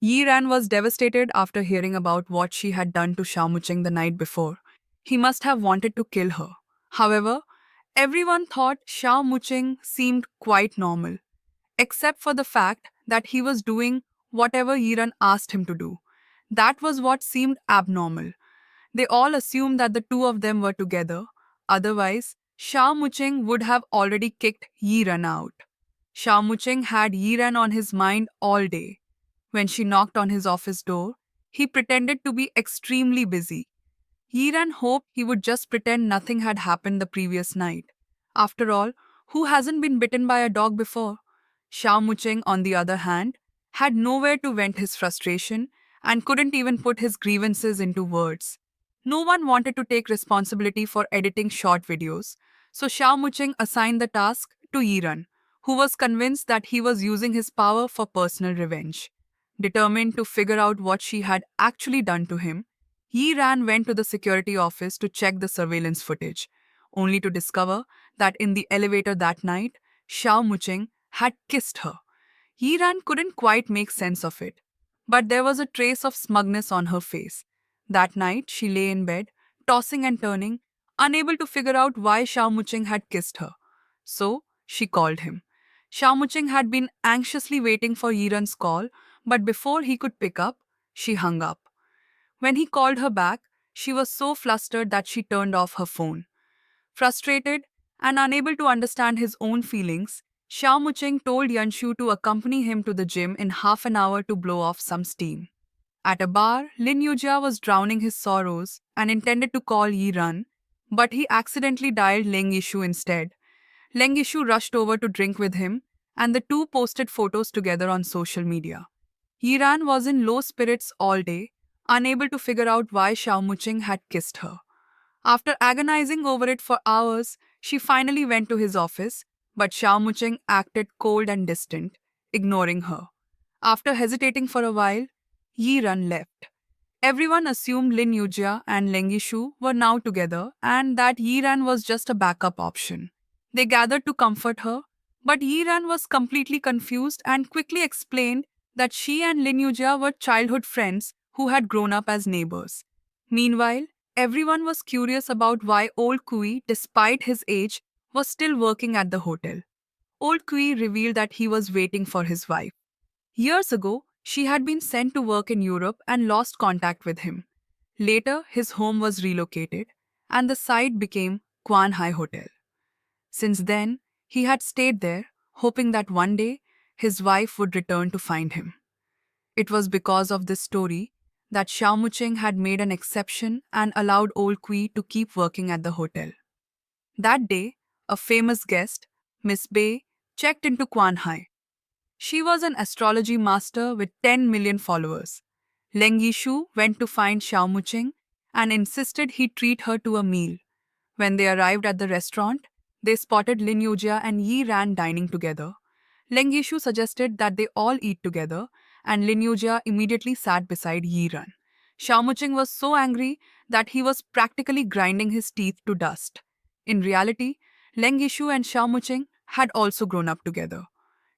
Yi Ran was devastated after hearing about what she had done to Xiao Mucheng the night before. He must have wanted to kill her. However, everyone thought Xiao Mucheng seemed quite normal, except for the fact that he was doing whatever Yi Ran asked him to do. That was what seemed abnormal. They all assumed that the two of them were together. Otherwise, Xiao Mucheng would have already kicked Yi Ran out. Xiao Mucheng had Yi Ran on his mind all day. When she knocked on his office door, he pretended to be extremely busy. Yiran hoped he would just pretend nothing had happened the previous night. After all, who hasn't been bitten by a dog before? Xiao Mucheng, on the other hand, had nowhere to vent his frustration and couldn't even put his grievances into words. No one wanted to take responsibility for editing short videos, so Xiao Mucheng assigned the task to Yiran, who was convinced that he was using his power for personal revenge. Determined to figure out what she had actually done to him, Yi Ran went to the security office to check the surveillance footage, only to discover that in the elevator that night, Xiao Mucheng had kissed her. Yi Ran couldn't quite make sense of it, but there was a trace of smugness on her face. That night, she lay in bed, tossing and turning, unable to figure out why Xiao Mucheng had kissed her. So, she called him. Xiao Mucheng had been anxiously waiting for Yi Ran's call, but before he could pick up, she hung up. When he called her back, she was so flustered that she turned off her phone. Frustrated and unable to understand his own feelings, Xiao Mucheng told Yanshu to accompany him to the gym in half an hour to blow off some steam. At a bar, Lin Yujia was drowning his sorrows and intended to call Yi Ran, but he accidentally dialed Leng Yishu instead. Leng Yishu rushed over to drink with him, and the two posted photos together on social media. Yi Ran was in low spirits all day, unable to figure out why Xiao Mucheng had kissed her. After agonizing over it for hours, she finally went to his office, but Xiao Mucheng acted cold and distant, ignoring her. After hesitating for a while, Yi Ran left. Everyone assumed Lin Yujia and Leng Yishu were now together and that Yi Ran was just a backup option. They gathered to comfort her, but Yi Ran was completely confused and quickly explained that she and Lin Yujia were childhood friends who had grown up as neighbors. Meanwhile, everyone was curious about why Old Kui, despite his age, was still working at the hotel. Old Kui revealed that he was waiting for his wife. Years ago, she had been sent to work in Europe and lost contact with him. Later, his home was relocated, and the site became Quan Hai Hotel. Since then, he had stayed there, hoping that one day his wife would return to find him. It was because of this story that Xiao Mucheng had made an exception and allowed Old Kui to keep working at the hotel. That day, a famous guest, Miss Bei, checked into Quan Hai. She was an astrology master with 10 million followers. Leng Yishu went to find Xiao Mucheng and insisted he treat her to a meal. When they arrived at the restaurant, they spotted Lin Yujia and Yi Ran dining together. Leng Yishu suggested that they all eat together, and Lin Yujia immediately sat beside Yi Ran. Xiao Mucheng was so angry that he was practically grinding his teeth to dust. In reality, Leng Yishu and Xiao Mucheng had also grown up together.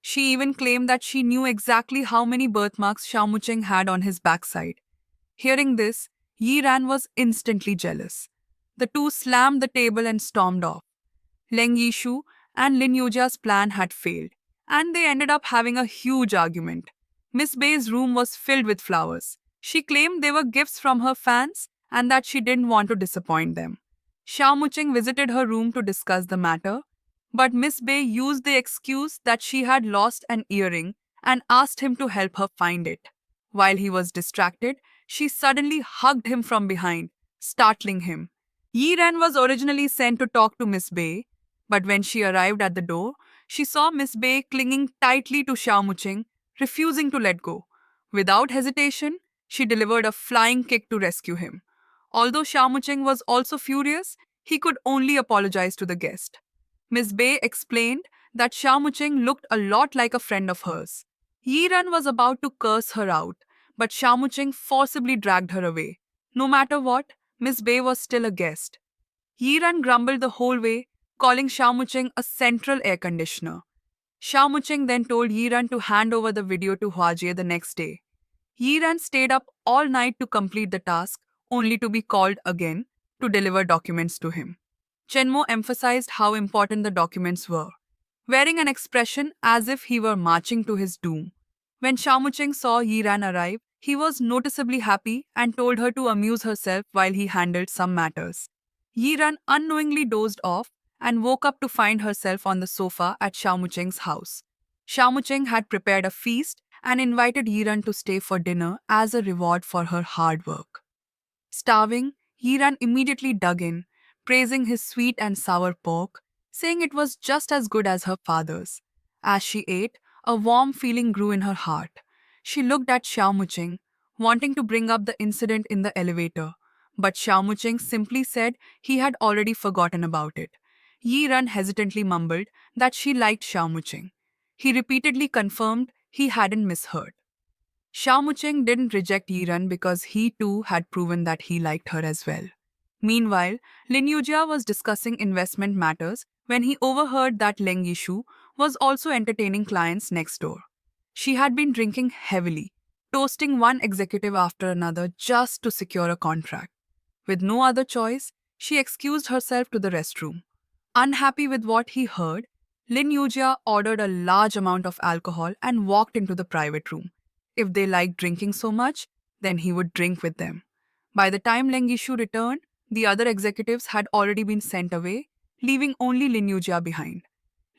She even claimed that she knew exactly how many birthmarks Xiao Mucheng had on his backside. Hearing this, Yi Ran was instantly jealous. The two slammed the table and stormed off. Leng Yishu and Lin Yujia's plan had failed, and they ended up having a huge argument. Miss Bei's room was filled with flowers. She claimed they were gifts from her fans and that she didn't want to disappoint them. Xiao Mucheng visited her room to discuss the matter, but Miss Bei used the excuse that she had lost an earring and asked him to help her find it. While he was distracted, she suddenly hugged him from behind, startling him. Yi Ren was originally sent to talk to Miss Bei, but when she arrived at the door, she saw Miss Bei clinging tightly to Xiao Mucheng, refusing to let go. Without hesitation, she delivered a flying kick to rescue him. Although Xiao Mucheng was also furious, he could only apologize to the guest. Miss Bei explained that Xiao Mucheng looked a lot like a friend of hers. Yi Ren was about to curse her out, but Xiao Mucheng forcibly dragged her away. No matter what, Miss Bei was still a guest. Yi Ren grumbled the whole way, calling Xiao Mucheng a central air conditioner. Xiao Mucheng then told Yi Ren to hand over the video to Hua Jie the next day. Yiran stayed up all night to complete the task, only to be called again to deliver documents to him. Chenmo emphasized how important the documents were, wearing an expression as if he were marching to his doom. When Shamucheng saw Yiran arrive, he was noticeably happy and told her to amuse herself while he handled some matters. Yiran unknowingly dozed off and woke up to find herself on the sofa at Shamucheng's house. Shamucheng had prepared a feast and invited Yiran to stay for dinner as a reward for her hard work. Starving, Yiran immediately dug in, praising his sweet and sour pork, saying it was just as good as her father's. As she ate, a warm feeling grew in her heart. She looked at Xiao Muching, wanting to bring up the incident in the elevator, but Xiao Muching simply said he had already forgotten about it. Yi Ran hesitantly mumbled that she liked Xiao Muching. He repeatedly confirmed he hadn't misheard. Xiao Mucheng didn't reject Yiran because he too had proven that he liked her as well. Meanwhile, Lin Yujia was discussing investment matters when he overheard that Leng Yishu was also entertaining clients next door. She had been drinking heavily, toasting one executive after another just to secure a contract. With no other choice, she excused herself to the restroom. Unhappy with what he heard, Lin Yujia ordered a large amount of alcohol and walked into the private room. If they liked drinking so much, then he would drink with them. By the time Leng Yishu returned, the other executives had already been sent away, leaving only Lin Yujia behind.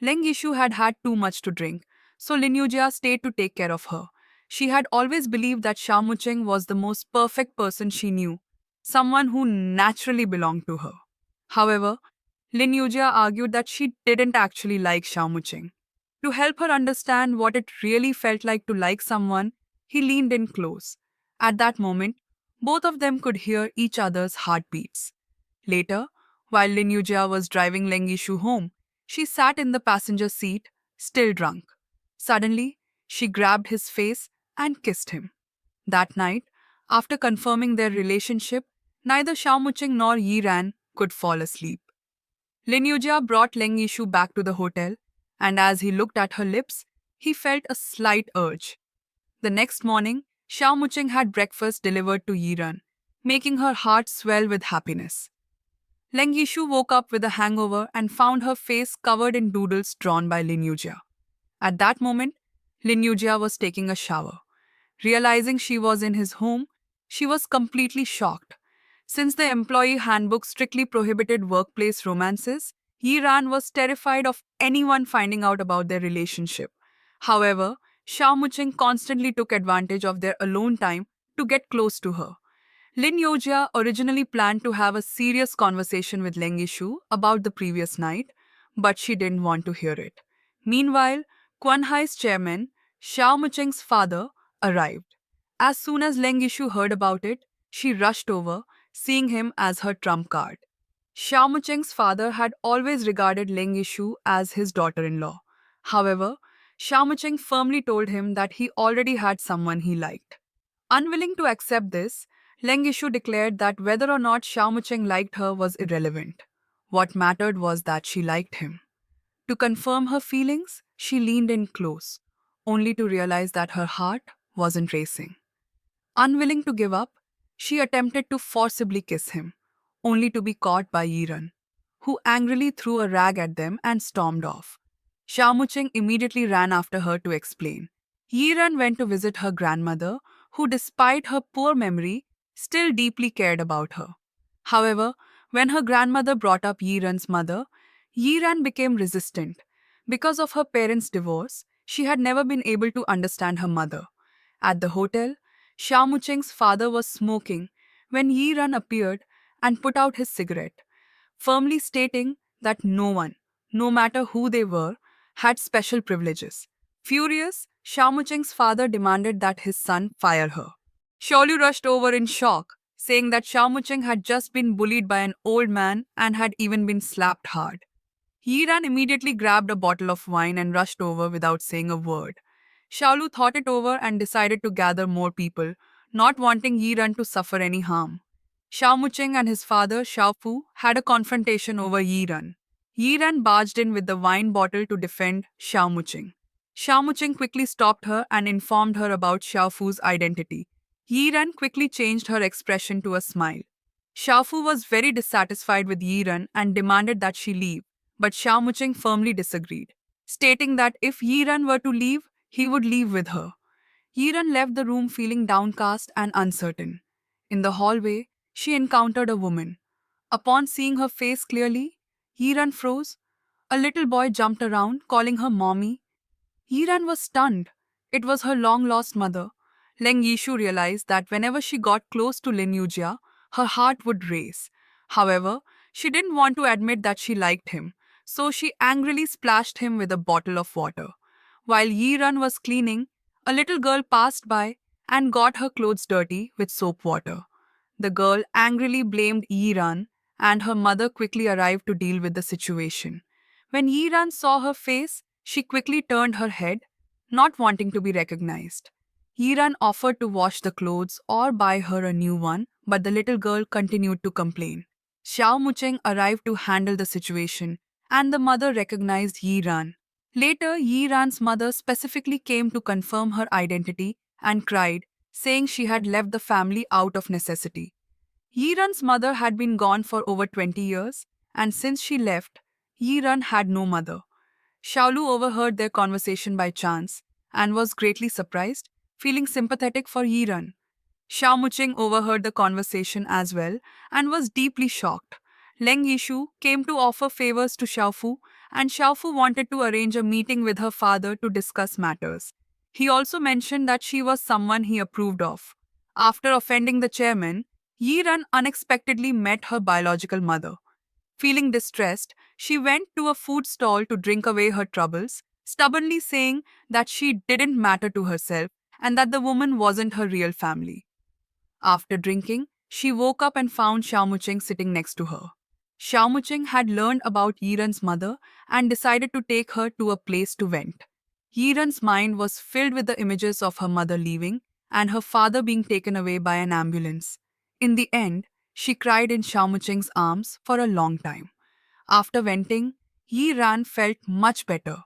Leng Yishu had had too much to drink, so Lin Yujia stayed to take care of her. She had always believed that Sha Mucheng was the most perfect person she knew, someone who naturally belonged to her. However, Lin Yujia argued that she didn't actually like Sha Mucheng. To help her understand what it really felt like to like someone, he leaned in close. At that moment, both of them could hear each other's heartbeats. Later, while Lin Yujia was driving Leng Yishu home, she sat in the passenger seat, still drunk. Suddenly, she grabbed his face and kissed him. That night, after confirming their relationship, neither Xiao Muching nor Yi Ran could fall asleep. Lin Yujia brought Leng Yishu back to the hotel, and as he looked at her lips, he felt a slight urge. The next morning, Xiao Muching had breakfast delivered to Yiran, making her heart swell with happiness. Leng Yishu woke up with a hangover and found her face covered in doodles drawn by Lin Yujia. At that moment, Lin Yujia was taking a shower. Realizing she was in his home, she was completely shocked. Since the employee handbook strictly prohibited workplace romances, Yi Ran was terrified of anyone finding out about their relationship. However, Xiao Muching constantly took advantage of their alone time to get close to her. Lin Yojia originally planned to have a serious conversation with Leng Yishu about the previous night, but she didn't want to hear it. Meanwhile, Quan Hai's chairman, Xiao Mucheng's father, arrived. As soon as Leng Yishu heard about it, she rushed over, seeing him as her trump card. Xiao Mucheng's father had always regarded Leng Yishu as his daughter-in-law. However, Xiao Mucheng firmly told him that he already had someone he liked. Unwilling to accept this, Leng Yishu declared that whether or not Xiao Mucheng liked her was irrelevant. What mattered was that she liked him. To confirm her feelings, she leaned in close, only to realize that her heart wasn't racing. Unwilling to give up, she attempted to forcibly kiss him, only to be caught by Yiran, who angrily threw a rag at them and stormed off. Xiao Mucheng immediately ran after her to explain. Yiran went to visit her grandmother, who, despite her poor memory, still deeply cared about her. However, when her grandmother brought up Yiran's mother, Yiran became resistant. Because of her parents' divorce, she had never been able to understand her mother. At the hotel, Xiao Mucheng's father was smoking when Yiran appeared and put out his cigarette, firmly stating that no one, no matter who they were, had special privileges. Furious, Xiao Mucheng's father demanded that his son fire her. Xiaolu rushed over in shock, saying that Xiao Mucheng had just been bullied by an old man and had even been slapped hard. Yiran immediately grabbed a bottle of wine and rushed over without saying a word. Xiaolu thought it over and decided to gather more people, not wanting Yiran to suffer any harm. Xiao Mucheng and his father, Xiao Fu, had a confrontation over Yiran. Yiran barged in with the wine bottle to defend Xiao Mucheng. Xiao Muqing quickly stopped her and informed her about Xiao Fu's identity. Yiran quickly changed her expression to a smile. Xiao Fu was very dissatisfied with Yiran and demanded that she leave, but Xiao Muqing firmly disagreed, stating that if Yiran were to leave, he would leave with her. Yiran left the room feeling downcast and uncertain. In the hallway, she encountered a woman. Upon seeing her face clearly, Yiran froze. A little boy jumped around, calling her mommy. Yiran was stunned. It was her long lost mother. Leng Yishu realized that whenever she got close to Lin Yujia, her heart would race. However, she didn't want to admit that she liked him, so she angrily splashed him with a bottle of water. While Yiran was cleaning, a little girl passed by and got her clothes dirty with soap water. The girl angrily blamed Yiran, and her mother quickly arrived to deal with the situation. When Yiran saw her face, she quickly turned her head, not wanting to be recognized. Yiran offered to wash the clothes or buy her a new one, but the little girl continued to complain. Xiao Mucheng arrived to handle the situation, and the mother recognized Yiran. Later, Yiran's mother specifically came to confirm her identity and cried, saying she had left the family out of necessity. Yiran's mother had been gone for over 20 years, and since she left, Yiran had no mother. Shaolu overheard their conversation by chance and was greatly surprised, feeling sympathetic for Yiran. Xiao Muqing overheard the conversation as well and was deeply shocked. Leng Yishu came to offer favors to Xiaofu, and Xiaofu wanted to arrange a meeting with her father to discuss matters. He also mentioned that she was someone he approved of. After offending the chairman, Yiran unexpectedly met her biological mother. Feeling distressed, she went to a food stall to drink away her troubles, stubbornly saying that she didn't matter to herself and that the woman wasn't her real family. After drinking, she woke up and found Xiao Muqing sitting next to her. Xiao Muqing had learned about Yiran's mother and decided to take her to a place to vent. Yiran's mind was filled with the images of her mother leaving and her father being taken away by an ambulance. In the end, she cried in Xiao Muqing's arms for a long time. After venting, Yiran felt much better,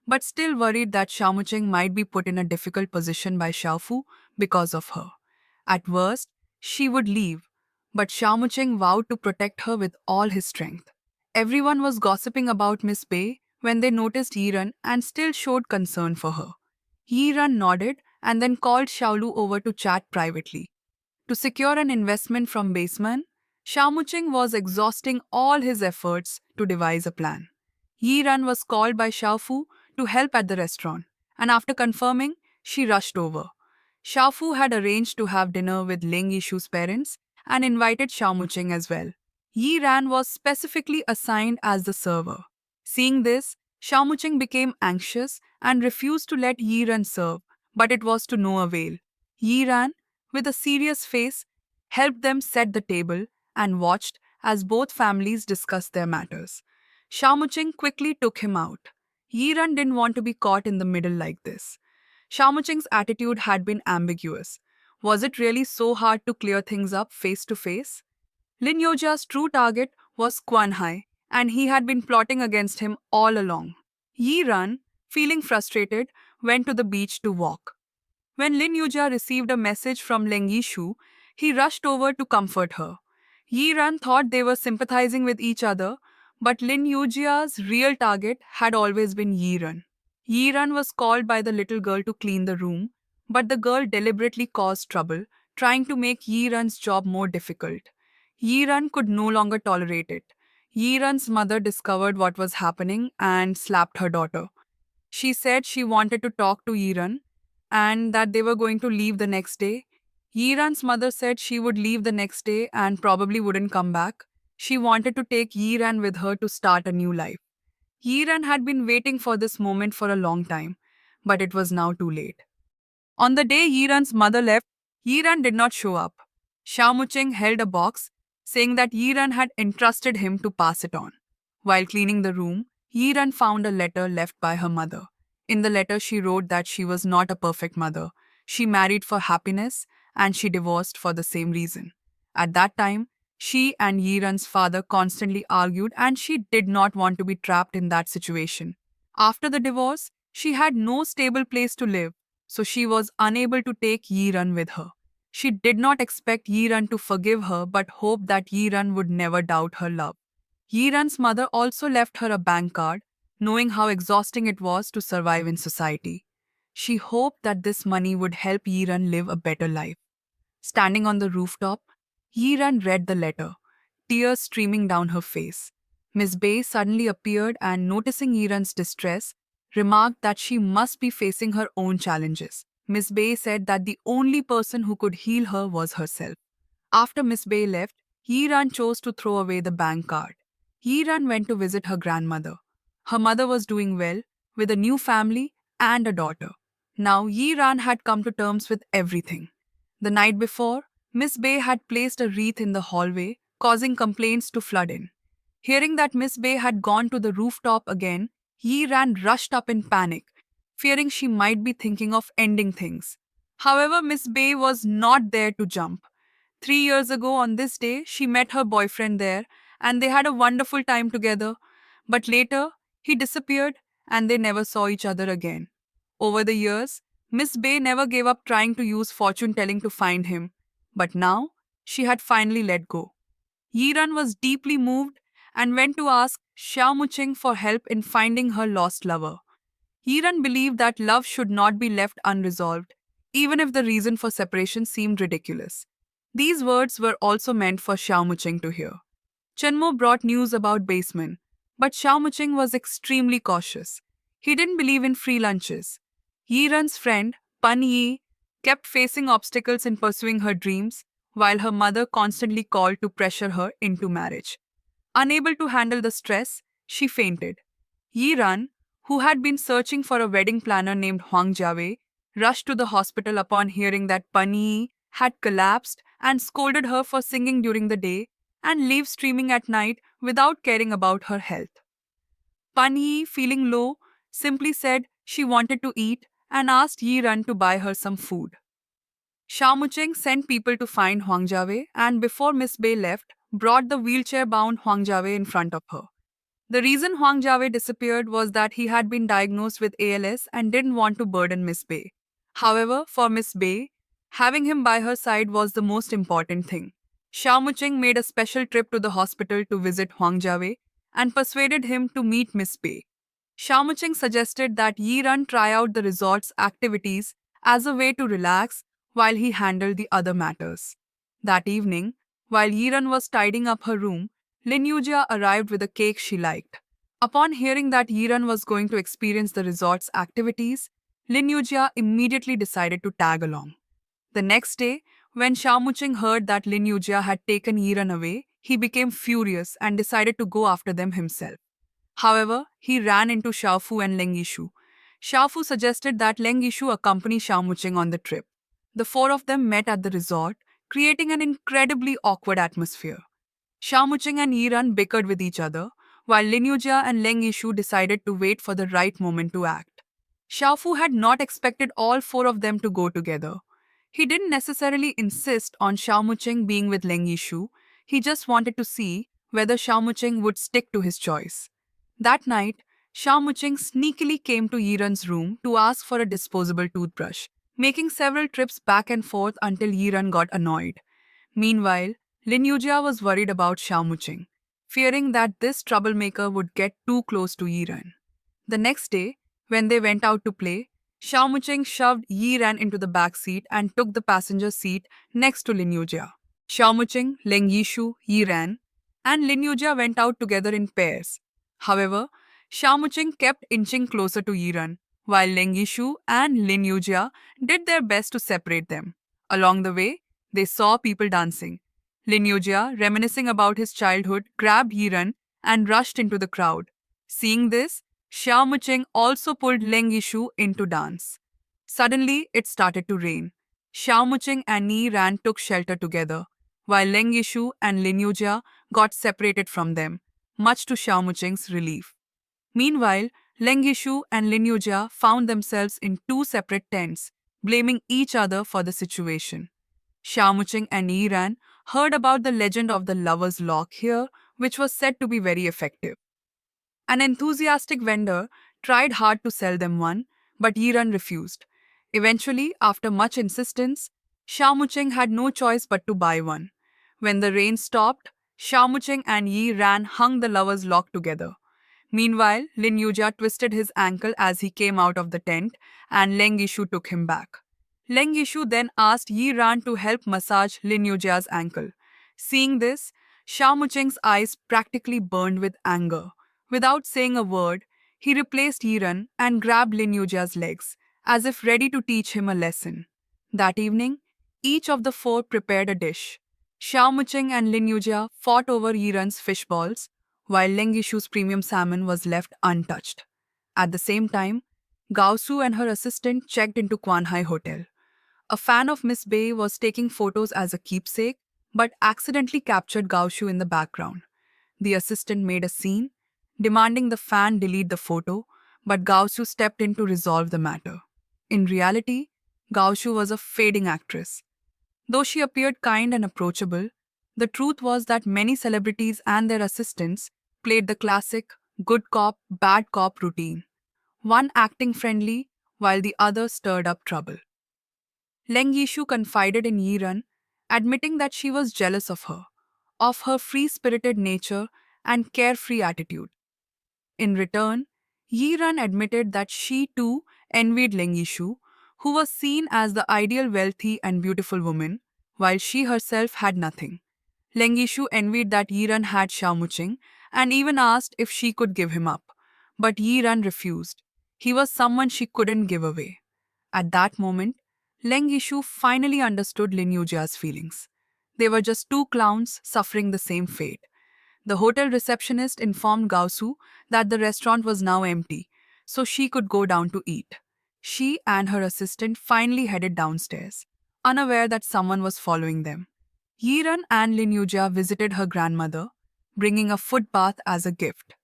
but still worried that Xiao Muqing might be put in a difficult position by Xiaofu because of her. At worst, she would leave, but Xiao Muqing vowed to protect her with all his strength. Everyone was gossiping about Miss Bei when they noticed Yiran and still showed concern for her. Yiran nodded and then called Xiaolu over to chat privately. To secure an investment from Baseman, Xiao Muqing was exhausting all his efforts to devise a plan. Yiran was called by Xiaofu to help at the restaurant, and after confirming, she rushed over. Xiaofu had arranged to have dinner with Ling Yishu's parents and invited Xiao Muqing as well. Yiran was specifically assigned as the server. Seeing this, Xiao Muqing became anxious and refused to let Yiran serve, but it was to no avail. Yiran, with a serious face, helped them set the table and watched as both families discussed their matters. Xiao Muqing quickly took him out. Yiran didn't want to be caught in the middle like this. Xiao Muqing's attitude had been ambiguous. Was it really so hard to clear things up face to face? Lin Yojia's true target was Quan Hai, and he had been plotting against him all along. Yiran, feeling frustrated, went to the beach to walk. When Lin Yujia received a message from Leng Yishu, he rushed over to comfort her. Yiran thought they were sympathizing with each other, but Lin Yujia's real target had always been Yiran. Yiran was called by the little girl to clean the room, but the girl deliberately caused trouble, trying to make Yiran's job more difficult. Yiran could no longer tolerate it. Yiran's mother discovered what was happening and slapped her daughter. She said she wanted to talk to Yiran and that they were going to leave the next day. Yiran's mother said she would leave the next day and probably wouldn't come back. She wanted to take Yiran with her to start a new life. Yiran had been waiting for this moment for a long time, but it was now too late. On the day Yiran's mother left, Yiran did not show up. Xiao Muqing held a box, saying that Yiran had entrusted him to pass it on. While cleaning the room, Yiran found a letter left by her mother. In the letter, she wrote that she was not a perfect mother. She married for happiness and she divorced for the same reason. At that time, she and Yiran's father constantly argued and she did not want to be trapped in that situation. After the divorce, She had no stable place to live, so she was unable to take Yiran with her. She did not expect Yiran to forgive her but hoped that Yiran would never doubt her love. Yiran's mother also left her a bank card, knowing how exhausting it was to survive in society. She hoped that this money would help Yiran live a better life. Standing on the rooftop, Yiran read the letter, tears streaming down her face. Miss Bay suddenly appeared and, noticing Yiran's distress, remarked that she must be facing her own challenges. Miss Bay said that the only person who could heal her was herself. After Miss Bay left, Yiran chose to throw away the bank card. Yiran went to visit her grandmother. Her mother was doing well, with a new family and a daughter. Now Yiran had come to terms with everything. The night before, Miss Bay had placed a wreath in the hallway, causing complaints to flood in. Hearing that Miss Bay had gone to the rooftop again, Yiran rushed up in panic, fearing she might be thinking of ending things. However, Miss Bay was not there to jump. 3 years ago, on this day, she met her boyfriend there and they had a wonderful time together. But later, he disappeared and they never saw each other again. Over the years, Miss Bay never gave up trying to use fortune telling to find him. But now, she had finally let go. Yiran was deeply moved and went to ask Xiao Muqing for help in finding her lost lover. Yiran believed that love should not be left unresolved, even if the reason for separation seemed ridiculous. These words were also meant for Xiao Muqing to hear. Chenmo brought news about Baseman, but Xiao Muqing was extremely cautious. He didn't believe in free lunches. Yiran's friend, Pan Yi, kept facing obstacles in pursuing her dreams, while her mother constantly called to pressure her into marriage. Unable to handle the stress, she fainted. Yiran, who had been searching for a wedding planner named Huang Jiawei, rushed to the hospital upon hearing that Pan Yi had collapsed and scolded her for singing during the day and live streaming at night without caring about her health. Pan Yi, feeling low, simply said she wanted to eat and asked Yiran to buy her some food. Xiao Muqing sent people to find Huang Jiawei and, before Miss Bay left, brought the wheelchair-bound Huang Jiawei in front of her. The reason Huang Jiawei disappeared was that he had been diagnosed with ALS and didn't want to burden Miss Bay. However, for Miss Bay, having him by her side was the most important thing. Xiao Muqing made a special trip to the hospital to visit Huang Jiawei and persuaded him to meet Miss Bay. Xiao Muqing suggested that Yiran try out the resort's activities as a way to relax while he handled the other matters. That evening, while Yiran was tidying up her room, Lin Yujia arrived with a cake she liked. Upon hearing that Yiran was going to experience the resort's activities, Lin Yujia immediately decided to tag along. The next day, when Xiao Muqing heard that Lin Yujia had taken Yiran away, he became furious and decided to go after them himself. However, he ran into Xiaofu and Leng Yishu. Xiaofu suggested that Leng Yishu accompany Xiao Muqing on the trip. The four of them met at the resort, creating an incredibly awkward atmosphere. Xiao Muqing and Yiran bickered with each other, while Lin Yujia and Leng Yishu decided to wait for the right moment to act. Xiaofu had not expected all four of them to go together. He didn't necessarily insist on Xiao Muqing being with Leng Yishu, he just wanted to see whether Xiao Muqing would stick to his choice. That night, Xiao Muqing sneakily came to Yiran's room to ask for a disposable toothbrush, making several trips back and forth until Yiran got annoyed. Meanwhile, Lin Yujia was worried about Xiao Muqing, fearing that this troublemaker would get too close to Yiran. The next day, when they went out to play, Xiao Muqing shoved Yiran into the back seat and took the passenger seat next to Lin Yujia. Xiao Muqing, Leng Yishu, Yiran, and Lin Yujia went out together in pairs. However, Xiao Muqing kept inching closer to Yiran, while Leng Yishu and Lin Yujia did their best to separate them. Along the way, they saw people dancing. Lin Yujia, reminiscing about his childhood, grabbed Yiran and rushed into the crowd. Seeing this, Xiao Muqing also pulled Leng Yishu into dance. Suddenly, it started to rain. Xiao Muqing and Ni Ran took shelter together, while Leng Yishu and Lin Yujia got separated from them, much to Xiao Muqing's relief. Meanwhile, Leng Yishu and Lin Yujia found themselves in two separate tents, blaming each other for the situation. Xiao Muqing and Yi Ran heard about the legend of the Lover's Lock here, which was said to be very effective. An enthusiastic vendor tried hard to sell them one, but Yiran refused. Eventually, after much insistence, Xiao Mucheng had no choice but to buy one. When the rain stopped, Xiao Mucheng and Yi Ran hung the lovers locked together. Meanwhile, Lin Yujia twisted his ankle as he came out of the tent, and Leng Yishu took him back. Leng Yishu then asked Yi Ran to help massage Lin Yujia's ankle. Seeing this, Xiao Mucheng's eyes practically burned with anger. Without saying a word, he replaced Yi Ran and grabbed Lin Yujia's legs, as if ready to teach him a lesson. That evening, each of the four prepared a dish. Xiao Mucheng and Lin Yujia fought over Yi Ran's fish balls, while Leng Yishu's premium salmon was left untouched. At the same time, Gao Su and her assistant checked into Quan Hai Hotel. A fan of Miss Bay was taking photos as a keepsake, but accidentally captured Gao Shu in the background. The assistant made a scene, demanding the fan delete the photo, but Gao Shu stepped in to resolve the matter. In reality, Gao Shu was a fading actress. Though she appeared kind and approachable, the truth was that many celebrities and their assistants played the classic good cop, bad cop routine, one acting friendly while the other stirred up trouble. Leng Yishu confided in Yiran, admitting that she was jealous of her free spirited nature and carefree attitude. In return, Yiran admitted that she too envied Leng Yishu, who was seen as the ideal wealthy and beautiful woman, while she herself had nothing. Leng Yishu envied that Yiran had Xiao Muching and even asked if she could give him up. But Yiran refused. He was someone she couldn't give away. At that moment, Leng Yishu finally understood Lin Yujia's feelings. They were just two clowns suffering the same fate. The hotel receptionist informed Gao Su that the restaurant was now empty, so she could go down to eat. She and her assistant finally headed downstairs, unaware that someone was following them. Yiran and Lin Yujia visited her grandmother, bringing a foot bath as a gift.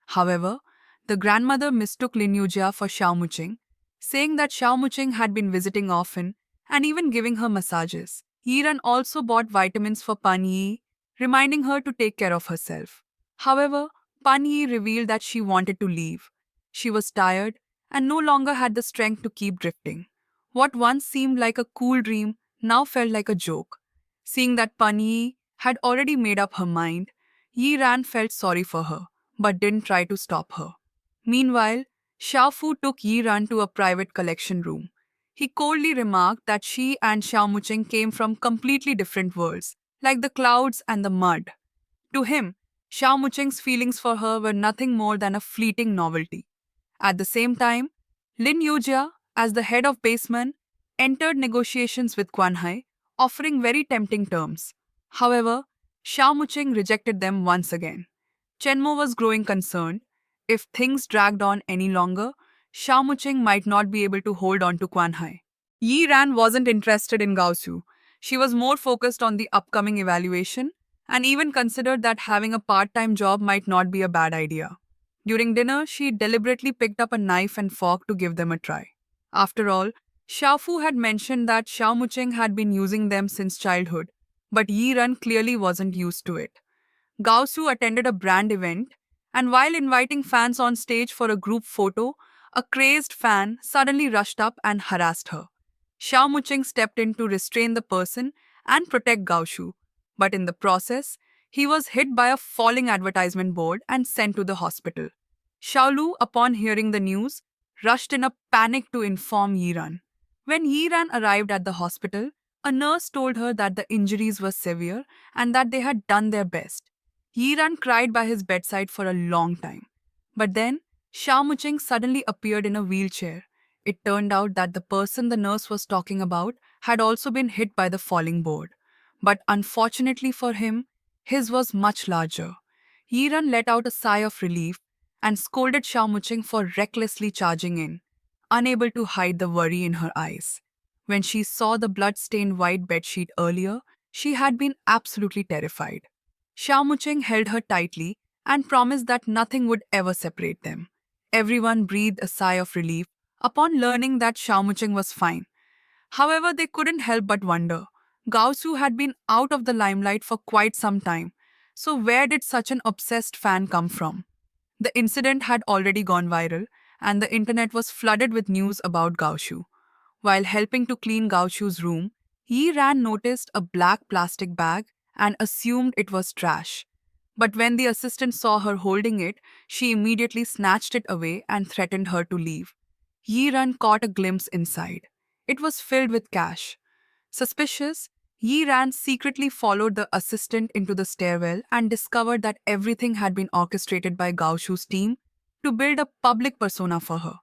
However, the grandmother mistook Lin Yujia for Xiao Muching, saying that Xiao Muching had been visiting often and even giving her massages. Yiran also bought vitamins for Pan Yi, reminding her to take care of herself. However, Pan Yi revealed that she wanted to leave. She was tired and no longer had the strength to keep drifting. What once seemed like a cool dream now felt like a joke. Seeing that Pan Yi had already made up her mind, Yi Ran felt sorry for her, but didn't try to stop her. Meanwhile, Xiao Fu took Yi Ran to a private collection room. He coldly remarked that she and Xiao Mucheng came from completely different worlds, like the clouds and the mud. To him, Xiao Mucheng's feelings for her were nothing more than a fleeting novelty. At the same time, Lin Yujia, as the head of Baseman, entered negotiations with Quan Hai, offering very tempting terms. However, Xiao Mucheng rejected them once again. Chenmo was growing concerned. If things dragged on any longer, Xiao Mucheng might not be able to hold on to Quan Hai. Yi Ran wasn't interested in Gao Su. She was more focused on the upcoming evaluation and even considered that having a part-time job might not be a bad idea. During dinner, she deliberately picked up a knife and fork to give them a try. After all, Xiao Fu had mentioned that Xiao Mucheng had been using them since childhood, but Yi Ran clearly wasn't used to it. Gao Su attended a brand event, and while inviting fans on stage for a group photo, a crazed fan suddenly rushed up and harassed her. Xiao Mucheng stepped in to restrain the person and protect Gao Shu, but in the process, he was hit by a falling advertisement board and sent to the hospital. Xiao Lu, upon hearing the news, rushed in a panic to inform Yiran. When Yiran arrived at the hospital, a nurse told her that the injuries were severe and that they had done their best. Yiran cried by his bedside for a long time. But then, Xiao Mucheng suddenly appeared in a wheelchair. It turned out that the person the nurse was talking about had also been hit by the falling board. But unfortunately for him, his was much larger. Yiran let out a sigh of relief and scolded Xiao Mucheng for recklessly charging in, unable to hide the worry in her eyes. When she saw the blood-stained white bedsheet earlier, she had been absolutely terrified. Xiao Mucheng held her tightly and promised that nothing would ever separate them. Everyone breathed a sigh of relief upon learning that Xiao Mucheng was fine. However, they couldn't help but wonder. Gao Su had been out of the limelight for quite some time, so where did such an obsessed fan come from? The incident had already gone viral, and the internet was flooded with news about Gao Shu. While helping to clean Gao Shu's room, Yi Ran noticed a black plastic bag and assumed it was trash. But when the assistant saw her holding it, she immediately snatched it away and threatened her to leave. Yi Ran caught a glimpse inside. It was filled with cash. Suspicious, Yi Ran secretly followed the assistant into the stairwell and discovered that everything had been orchestrated by Gao Shu's team to build a public persona for her.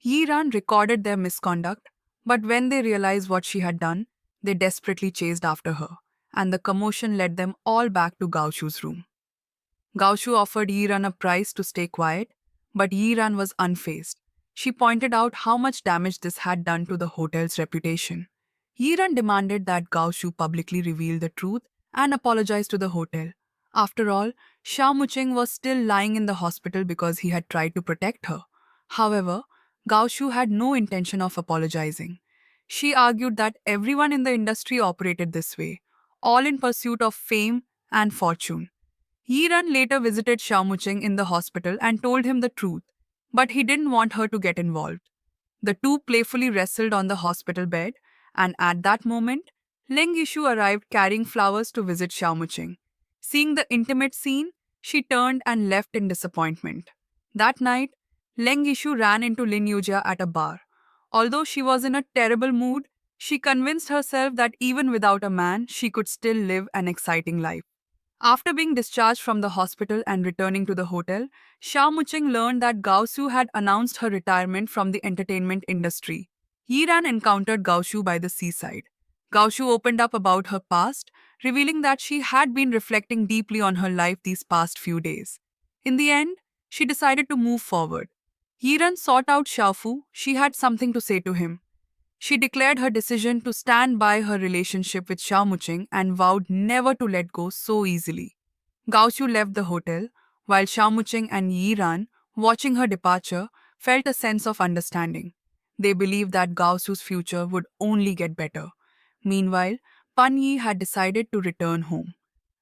Yi Ran recorded their misconduct, but when they realized what she had done, they desperately chased after her, and the commotion led them all back to Gao Shu's room. Gao Shu offered Yi Ran a price to stay quiet, but Yi Ran was unfazed. She pointed out how much damage this had done to the hotel's reputation. Yi Ran demanded that Gao Shu publicly reveal the truth and apologize to the hotel. After all, Xiao Muqing was still lying in the hospital because he had tried to protect her. However, Gao Shu had no intention of apologizing. She argued that everyone in the industry operated this way, all in pursuit of fame and fortune. Yiran later visited Xiao Muqing in the hospital and told him the truth, but he didn't want her to get involved. The two playfully wrestled on the hospital bed, and at that moment, Leng Yishu arrived carrying flowers to visit Xiao Muqing. Seeing the intimate scene, she turned and left in disappointment. That night, Leng Yishu ran into Lin Yujia at a bar. Although she was in a terrible mood, she convinced herself that even without a man, she could still live an exciting life. After being discharged from the hospital and returning to the hotel, Xiao Muqing learned that Gao Su had announced her retirement from the entertainment industry. Yiran encountered Gao Shu by the seaside. Gao Shu opened up about her past, revealing that she had been reflecting deeply on her life these past few days. In the end, she decided to move forward. Yiran sought out Xiaofu. She had something to say to him. She declared her decision to stand by her relationship with Xiao Muqing and vowed never to let go so easily. Gao Shu left the hotel, while Xiao Muqing and Yi Ran, watching her departure, felt a sense of understanding. They believed that Gao Shu's future would only get better. Meanwhile, Pan Yi had decided to return home.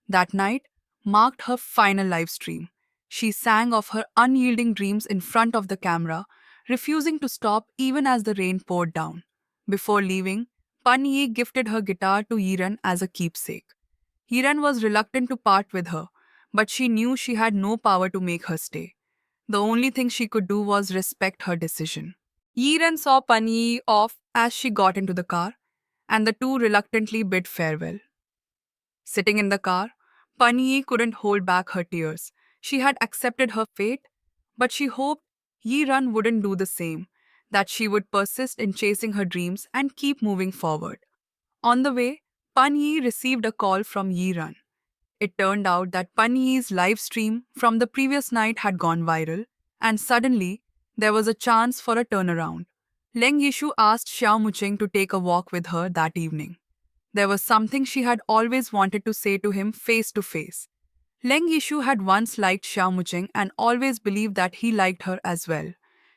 That night marked her final live stream. She sang of her unyielding dreams in front of the camera, refusing to stop even as the rain poured down. Before leaving, Pan Yi gifted her guitar to Yiran as a keepsake. Yiran was reluctant to part with her, but she knew she had no power to make her stay. The only thing she could do was respect her decision. Yiran saw Pan Yi off as she got into the car, and the two reluctantly bid farewell. Sitting in the car, Pan Yi couldn't hold back her tears. She had accepted her fate, but she hoped Yi Ran wouldn't do the same, that she would persist in chasing her dreams and keep moving forward. On the way, Pan Yi received a call from Yi Ran. It turned out that Pan Yi's live stream from the previous night had gone viral, and suddenly there was a chance for a turnaround. Leng Yishu asked Xiao Muqing to take a walk with her that evening. There was something she had always wanted to say to him face to face. Leng Yishu had once liked Xiao Muqing and always believed that he liked her as well.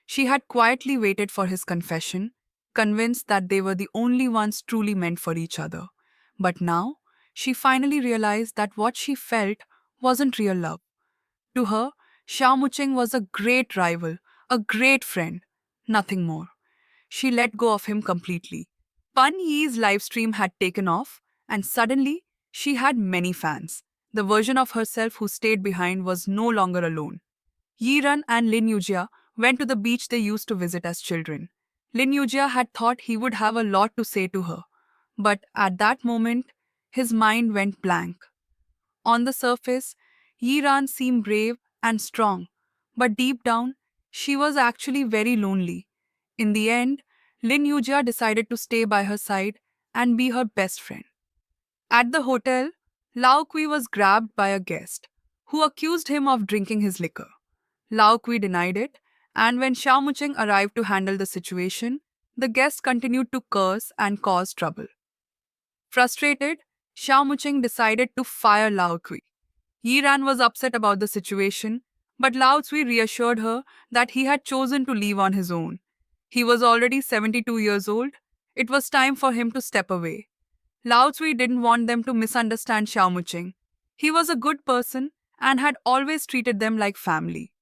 She had quietly waited for his confession, convinced that they were the only ones truly meant for each other. But now, she finally realized that what she felt wasn't real love. To her, Xiao Muqing was a great rival, a great friend, nothing more. She let go of him completely. Pan Yi's live stream had taken off, and suddenly, she had many fans. The version of herself who stayed behind was no longer alone. Yiran and Lin Yujia went to the beach they used to visit as children. Lin Yujia had thought he would have a lot to say to her, but at that moment, his mind went blank. On the surface, Yiran seemed brave and strong, but deep down, she was actually very lonely. In the end, Lin Yujia decided to stay by her side and be her best friend. At the hotel, Lao Kui was grabbed by a guest, who accused him of drinking his liquor. Lao Kui denied it, and when Xiao Muqing arrived to handle the situation, the guest continued to curse and cause trouble. Frustrated, Xiao Muqing decided to fire Lao Kui. Yiran was upset about the situation, but Lao Tsui reassured her that he had chosen to leave on his own. He was already 72 years old. It was time for him to step away. Lao Tsui didn't want them to misunderstand Xiao Muqing. He was a good person and had always treated them like family.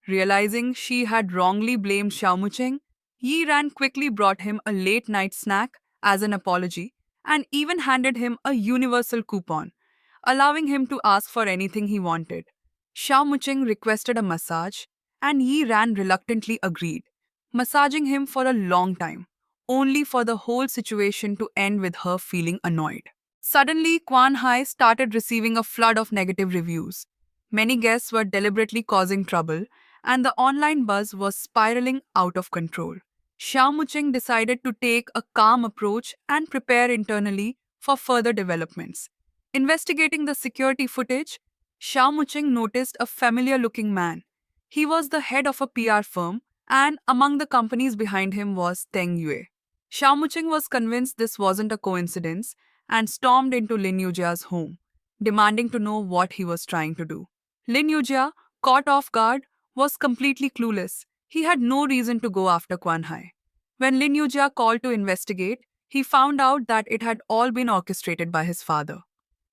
Realizing she had wrongly blamed Xiao Mucheng, Yi Ran quickly brought him a late night snack as an apology and even handed him a universal coupon, allowing him to ask for anything he wanted. Xiao Mucheng requested a massage, and Yi Ran reluctantly agreed, massaging him for a long time, only for the whole situation to end with her feeling annoyed. Suddenly, Quan Hai started receiving a flood of negative reviews. Many guests were deliberately causing trouble, and the online buzz was spiraling out of control. Xiao Mucheng decided to take a calm approach and prepare internally for further developments. Investigating the security footage, Xiao Mucheng noticed a familiar looking man. He was the head of a PR firm, and among the companies behind him was Teng Yue. Xiao Mucheng was convinced this wasn't a coincidence and stormed into Lin Yujia's home, demanding to know what he was trying to do. Lin Yujia, caught off guard, was completely clueless. He had no reason to go after Quan Hai. When Lin Yujia called to investigate, he found out that it had all been orchestrated by his father.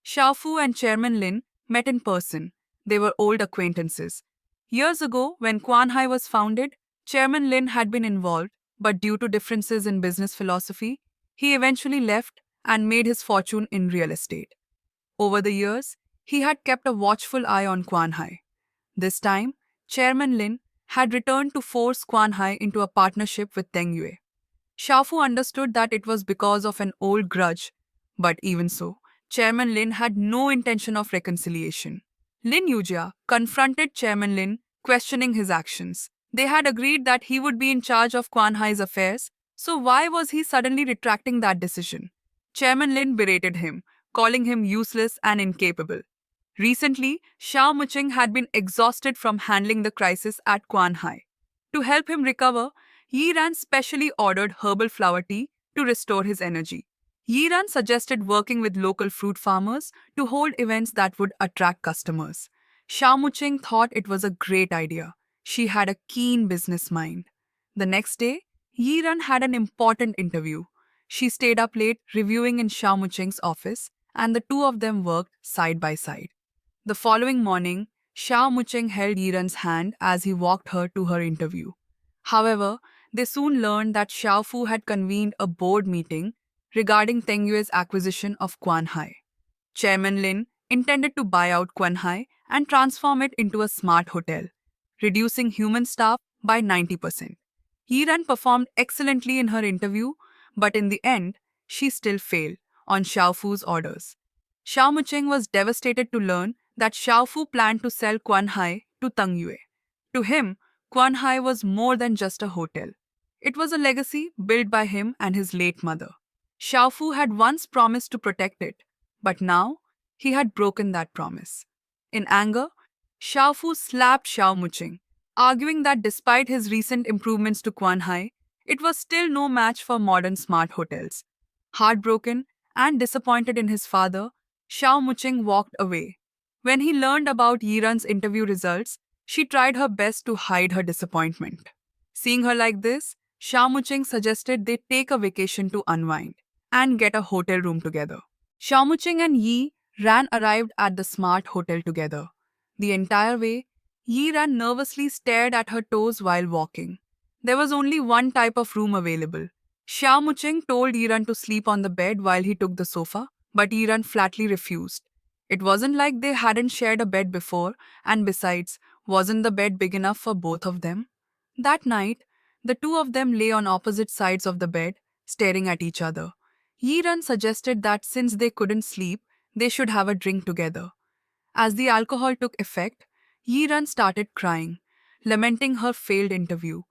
Xiao Fu and Chairman Lin met in person. They were old acquaintances. Years ago, when Quan Hai was founded, Chairman Lin had been involved, but due to differences in business philosophy, he eventually left and made his fortune in real estate. Over the years, he had kept a watchful eye on Quan Hai. This time, Chairman Lin had returned to force Quan Hai into a partnership with Teng Yue. Xiaofu understood that it was because of an old grudge, but even so, Chairman Lin had no intention of reconciliation. Lin Yujia confronted Chairman Lin, questioning his actions. They had agreed that he would be in charge of Quan Hai's affairs, so why was he suddenly retracting that decision? Chairman Lin berated him, calling him useless and incapable. Recently, Xiao Mucheng had been exhausted from handling the crisis at Quan Hai. To help him recover, Yi Ran specially ordered herbal flower tea to restore his energy. Yi Ran suggested working with local fruit farmers to hold events that would attract customers. Xiao Mucheng thought it was a great idea. She had a keen business mind. The next day, Yi Ran had an important interview. She stayed up late reviewing in Xiao Mucheng's office, and the two of them worked side by side. The following morning, Xiao Mucheng held Yiran's hand as he walked her to her interview. However, they soon learned that Xiao Fu had convened a board meeting regarding Teng Yue's acquisition of Quan Hai. Chairman Lin intended to buy out Quan Hai and transform it into a smart hotel, reducing human staff by 90%. Yiran performed excellently in her interview, but in the end, she still failed on Xiao Fu's orders. Xiao Mucheng was devastated to learn that Xiao Fu planned to sell Quan Hai to Teng Yue. To him, Quan Hai was more than just a hotel. It was a legacy built by him and his late mother. Xiao Fu had once promised to protect it, but now he had broken that promise. In anger, Xiao Fu slapped Xiao Mucheng, arguing that despite his recent improvements to Quan Hai, it was still no match for modern smart hotels. Heartbroken and disappointed in his father, Xiao Mucheng walked away. When he learned about Yiran's interview results, she tried her best to hide her disappointment. Seeing her like this, Xiao Mucheng suggested they take a vacation to unwind and get a hotel room together. Xiao Mucheng and Yi Ran arrived at the smart hotel together. The entire way, Yi Ran nervously stared at her toes while walking. There was only one type of room available. Xiao Mucheng told Yiran to sleep on the bed while he took the sofa, but Yiran flatly refused. It wasn't like they hadn't shared a bed before, and besides, wasn't the bed big enough for both of them? That night, the two of them lay on opposite sides of the bed, staring at each other. Yiran suggested that since they couldn't sleep, they should have a drink together. As the alcohol took effect, Yiran started crying, lamenting her failed interview.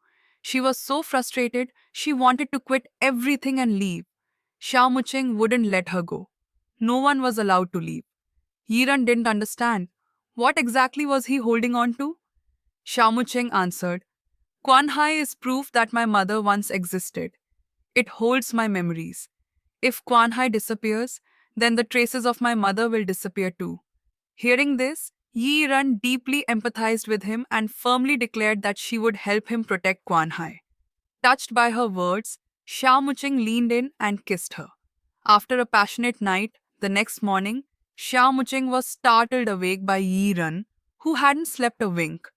She was so frustrated, she wanted to quit everything and leave. Xiao Mucheng wouldn't let her go. No one was allowed to leave. Yiran didn't understand. What exactly was he holding on to? Xiao Mucheng answered, Quan Hai is proof that my mother once existed. It holds my memories. If Quan Hai disappears, then the traces of my mother will disappear too. Hearing this, Yi Ran deeply empathized with him and firmly declared that she would help him protect Quan Hai. Touched by her words, Xiao Mucheng leaned in and kissed her. After a passionate night, the next morning, Xiao Mucheng was startled awake by Yi Ran, who hadn't slept a wink.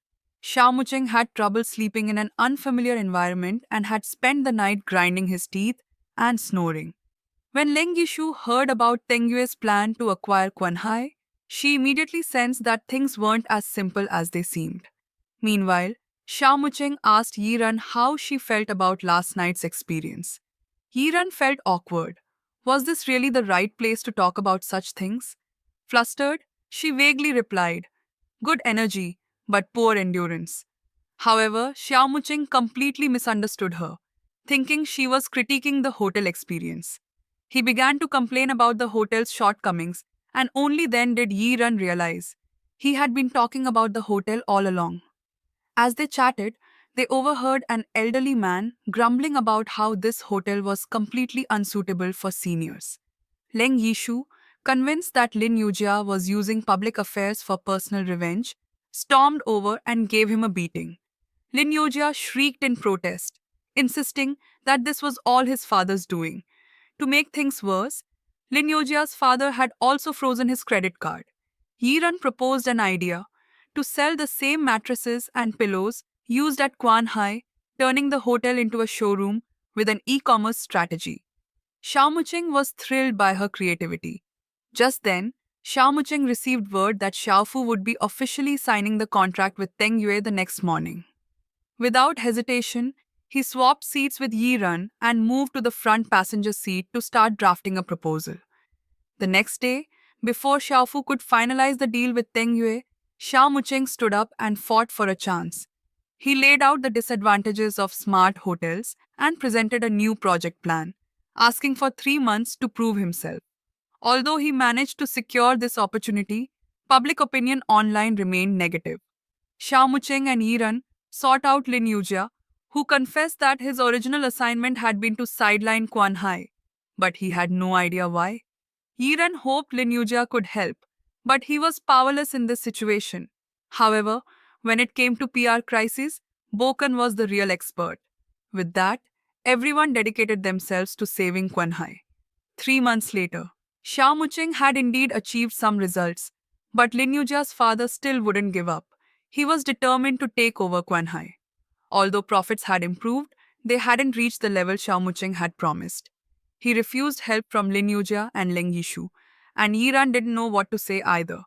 Xiao Mucheng had trouble sleeping in an unfamiliar environment and had spent the night grinding his teeth and snoring. When Leng Yishu heard about Teng Yue's plan to acquire Quan Hai, she immediately sensed that things weren't as simple as they seemed. Meanwhile, Xiao Mucheng asked Yiran how she felt about last night's experience. Yiran felt awkward. Was this really the right place to talk about such things? Flustered, she vaguely replied, "Good energy, but poor endurance." However, Xiao Mucheng completely misunderstood her, thinking she was critiquing the hotel experience. He began to complain about the hotel's shortcomings, and only then did Yi Ran realize he had been talking about the hotel all along. As they chatted, they overheard an elderly man grumbling about how this hotel was completely unsuitable for seniors. Leng Yishu, convinced that Lin Yujia was using public affairs for personal revenge, stormed over and gave him a beating. Lin Yujia shrieked in protest, insisting that this was all his father's doing. To make things worse, Lin Yujia's father had also frozen his credit card. Yiran proposed an idea to sell the same mattresses and pillows used at Quan Hai, turning the hotel into a showroom with an e-commerce strategy. Xiao Mucheng was thrilled by her creativity. Just then, Xiao Mucheng received word that Xiao Fu would be officially signing the contract with Teng Yue the next morning. Without hesitation, he swapped seats with Yi Ran and moved to the front passenger seat to start drafting a proposal. The next day, before Xiaofu could finalize the deal with Teng Yue, Xiao Mucheng stood up and fought for a chance. He laid out the disadvantages of smart hotels and presented a new project plan, asking for 3 months to prove himself. Although he managed to secure this opportunity, public opinion online remained negative. Xiao Mucheng and Yiran sought out Lin Yujia, who confessed that his original assignment had been to sideline Quan Hai, but he had no idea why. Yiran hoped Lin Yujia could help, but he was powerless in this situation. However, when it came to PR crisis, Bokan was the real expert. With that, everyone dedicated themselves to saving Quan Hai. 3 months later, Xiao Mucheng had indeed achieved some results, but Lin Yujia's father still wouldn't give up. He was determined to take over Quan Hai. Although profits had improved, they hadn't reached the level Xiao Mucheng had promised. He refused help from Lin Yujia and Leng Yishu, and Yiran didn't know what to say either.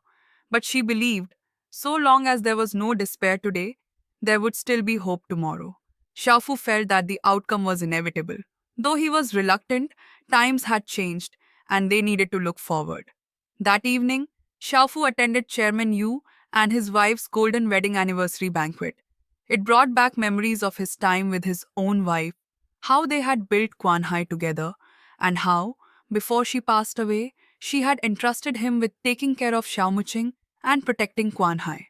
But she believed, so long as there was no despair today, there would still be hope tomorrow. Xiaofu felt that the outcome was inevitable. Though he was reluctant, times had changed, and they needed to look forward. That evening, Xiaofu attended Chairman Yu and his wife's golden wedding anniversary banquet. It brought back memories of his time with his own wife, how they had built Quan Hai together, and how, before she passed away, she had entrusted him with taking care of Xiao Muching and protecting Quan Hai.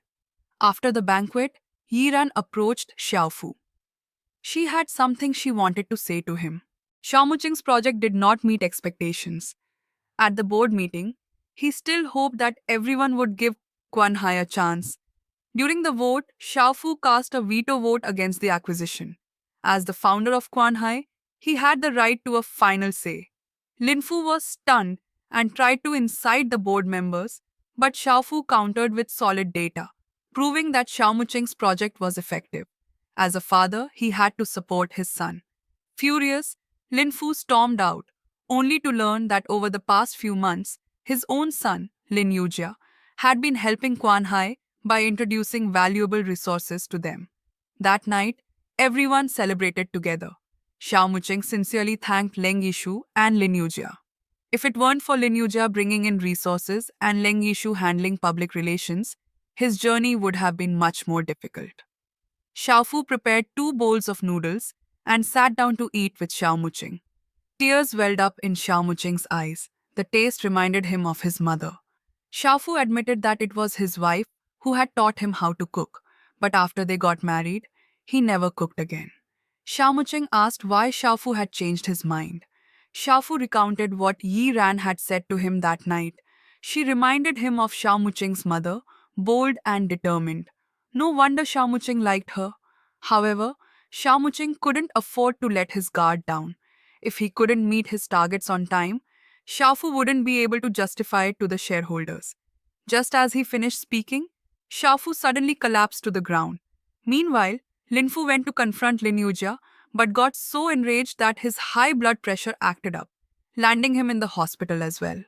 After the banquet, Yiran approached Xiao Fu. She had something she wanted to say to him. Xiao Muching's project did not meet expectations. At the board meeting, he still hoped that everyone would give Quan Hai a chance. During the vote, Xiao Fu cast a veto vote against the acquisition. As the founder of Quan Hai, he had the right to a final say. Lin Fu was stunned and tried to incite the board members, but Xiao Fu countered with solid data, proving that Xiao Muching's project was effective. As a father, he had to support his son. Furious, Lin Fu stormed out, only to learn that over the past few months, his own son, Lin Yujia, had been helping Quan Hai by introducing valuable resources to them. That night, everyone celebrated together. Xiao Mucheng sincerely thanked Leng Yishu and Lin Yujia. If it weren't for Lin Yujia bringing in resources and Leng Yishu handling public relations, his journey would have been much more difficult. Xiao Fu prepared 2 bowls of noodles and sat down to eat with Xiao Mucheng. Tears welled up in Xiao Mucheng's eyes. The taste reminded him of his mother. Xiao Fu admitted that it was his wife who had taught him how to cook, but after they got married, he never cooked again. Xiao Mucheng asked why Xiao Fu had changed his mind. Xiao Fu recounted what Yi Ran had said to him that night. She reminded him of Xiao Mucheng's mother, bold and determined. No wonder Xiao Mucheng liked her. However, Xiao Mucheng couldn't afford to let his guard down. If he couldn't meet his targets on time, Xiao Fu wouldn't be able to justify it to the shareholders. Just as he finished speaking, Xiao Fu suddenly collapsed to the ground. Meanwhile, Lin Fu went to confront Lin Yujia but got so enraged that his high blood pressure acted up, landing him in the hospital as well.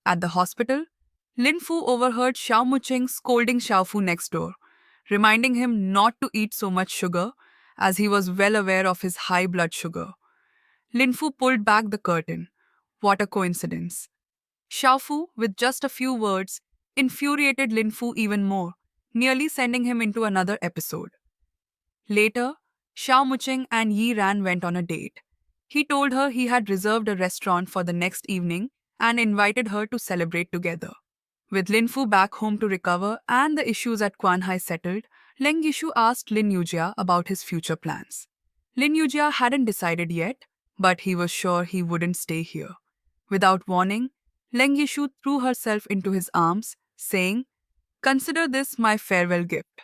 At the hospital, Lin Fu overheard Xiao Muqing scolding Xiao Fu next door, reminding him not to eat so much sugar as he was well aware of his high blood sugar. Lin Fu pulled back the curtain. What a coincidence. Xiao Fu, with just a few words, infuriated Lin Fu even more, nearly sending him into another episode. Later, Xiao Muqing and Yi Ran went on a date. He told her he had reserved a restaurant for the next evening and invited her to celebrate together. With Lin Fu back home to recover and the issues at Quan Hai settled, Leng Yishu asked Lin Yujia about his future plans. Lin Yujia hadn't decided yet, but he was sure he wouldn't stay here. Without warning, Leng Yishu threw herself into his arms, saying, "Consider this my farewell gift."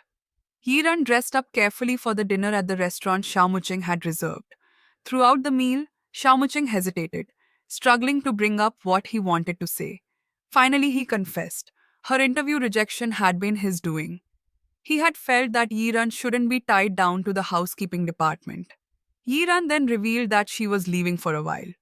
Yiran dressed up carefully for the dinner at the restaurant Xiao Muqing had reserved. Throughout the meal, Xiao Muqing hesitated, struggling to bring up what he wanted to say. Finally, he confessed. Her interview rejection had been his doing. He had felt that Yiran shouldn't be tied down to the housekeeping department. Yiran then revealed that she was leaving for a while.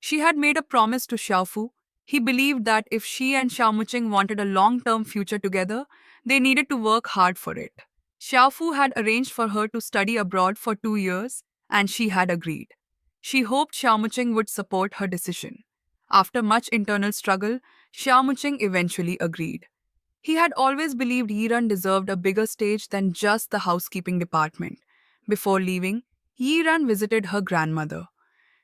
She had made a promise to Xiaofu. He believed that if she and Xiao Muqing wanted a long-term future together, they needed to work hard for it. Xiaofu had arranged for her to study abroad for 2 years, and she had agreed. She hoped Xiao Muqing would support her decision. After much internal struggle, Xiao Muqing eventually agreed. He had always believed Yiran deserved a bigger stage than just the housekeeping department. Before leaving, Yiran visited her grandmother.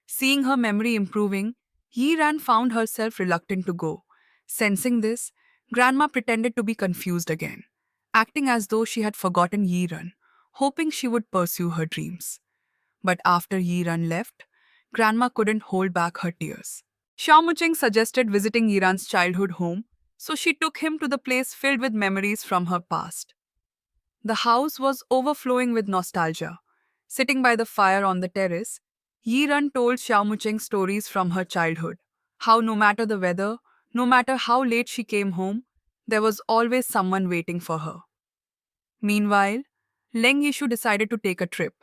Seeing her memory improving, Yiran found herself reluctant to go. Sensing this, Grandma pretended to be confused again, acting as though she had forgotten Yiran, hoping she would pursue her dreams. But after Yiran left, Grandma couldn't hold back her tears. Xiao Muqing suggested visiting Yiran's childhood home, so she took him to the place filled with memories from her past. The house was overflowing with nostalgia. Sitting by the fire on the terrace, Yiran told Xiao Muqing stories from her childhood. How no matter the weather, no matter how late she came home, there was always someone waiting for her. Meanwhile, Leng Yishu decided to take a trip.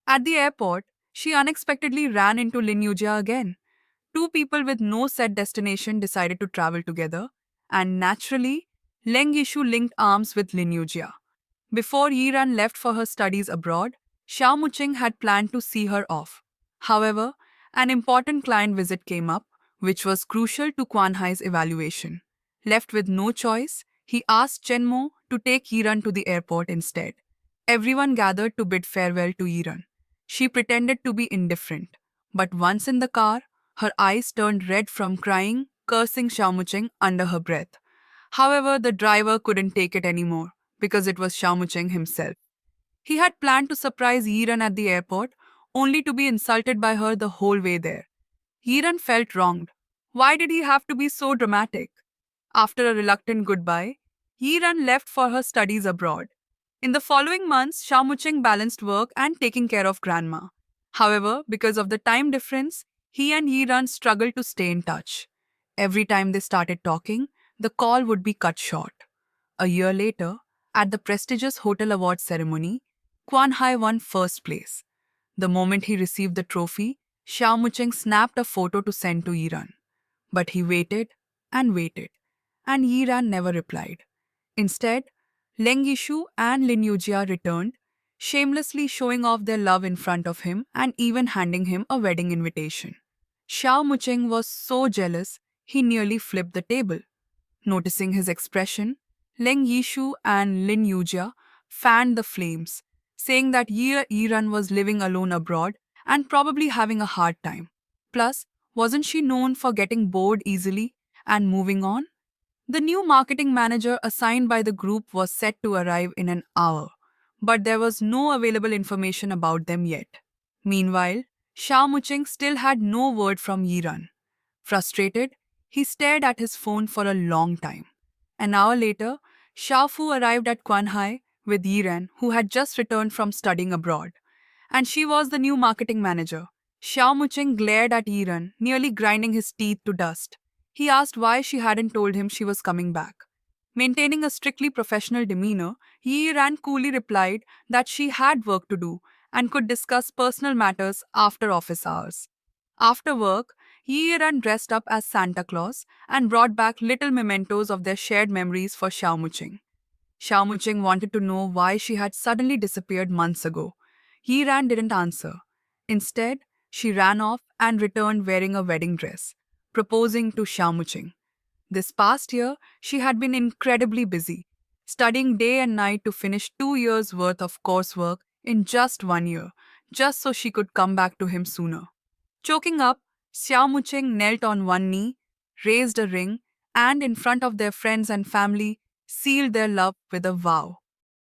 At the airport, she unexpectedly ran into Lin Yujia again. Two people with no set destination decided to travel together, and naturally, Leng Yishu linked arms with Lin Yujia. Before Yiran left for her studies abroad, Xiao Muqing had planned to see her off. However, an important client visit came up, which was crucial to Quan Hai's evaluation. Left with no choice, he asked Chen Mo to take Yiran to the airport instead. Everyone gathered to bid farewell to Yiran. She pretended to be indifferent, but once in the car, her eyes turned red from crying, cursing Xiao Muqing under her breath. However, the driver couldn't take it anymore because it was Xiao Muqing himself. He had planned to surprise Yiran at the airport, only to be insulted by her the whole way there. Yiran felt wronged. Why did he have to be so dramatic? After a reluctant goodbye, Yiran left for her studies abroad. In the following months, Xiao Muqing balanced work and taking care of grandma. However, because of the time difference, he and Yiran struggled to stay in touch. Every time they started talking, the call would be cut short. A year later, at the prestigious Hotel Awards ceremony, Quan Hai won first place. The moment he received the trophy, Xiao Muqing snapped a photo to send to Yiran. But he waited and Yiran never replied. Instead, Leng Yishu and Lin Yujia returned, shamelessly showing off their love in front of him and even handing him a wedding invitation. Xiao Muqing was so jealous, he nearly flipped the table. Noticing his expression, Leng Yishu and Lin Yujia fanned the flames, saying that Yiran was living alone abroad and probably having a hard time. Plus, wasn't she known for getting bored easily and moving on? The new marketing manager assigned by the group was set to arrive in an hour, but there was no available information about them yet. Meanwhile, Xiao Muqing still had no word from Yiran. Frustrated, he stared at his phone for a long time. An hour later, Xiao Fu arrived at Quan Hai with Yiran, who had just returned from studying abroad. And she was the new marketing manager. Xiao Muqing glared at Yiran, nearly grinding his teeth to dust. He asked why she hadn't told him she was coming back. Maintaining a strictly professional demeanor, Yi Ran coolly replied that she had work to do and could discuss personal matters after office hours. After work, Yi Ran dressed up as Santa Claus and brought back little mementos of their shared memories for Xiao Muqing. Xiao Muqing wanted to know why she had suddenly disappeared months ago. Yi Ran didn't answer. Instead, she ran off and returned wearing a wedding dress, proposing to Xiao Muqing. This past year, she had been incredibly busy, studying day and night to finish 2 years' worth of coursework in just 1 year, just so she could come back to him sooner. Choking up, Xiao Muqing knelt on one knee, raised a ring, and in front of their friends and family, sealed their love with a vow.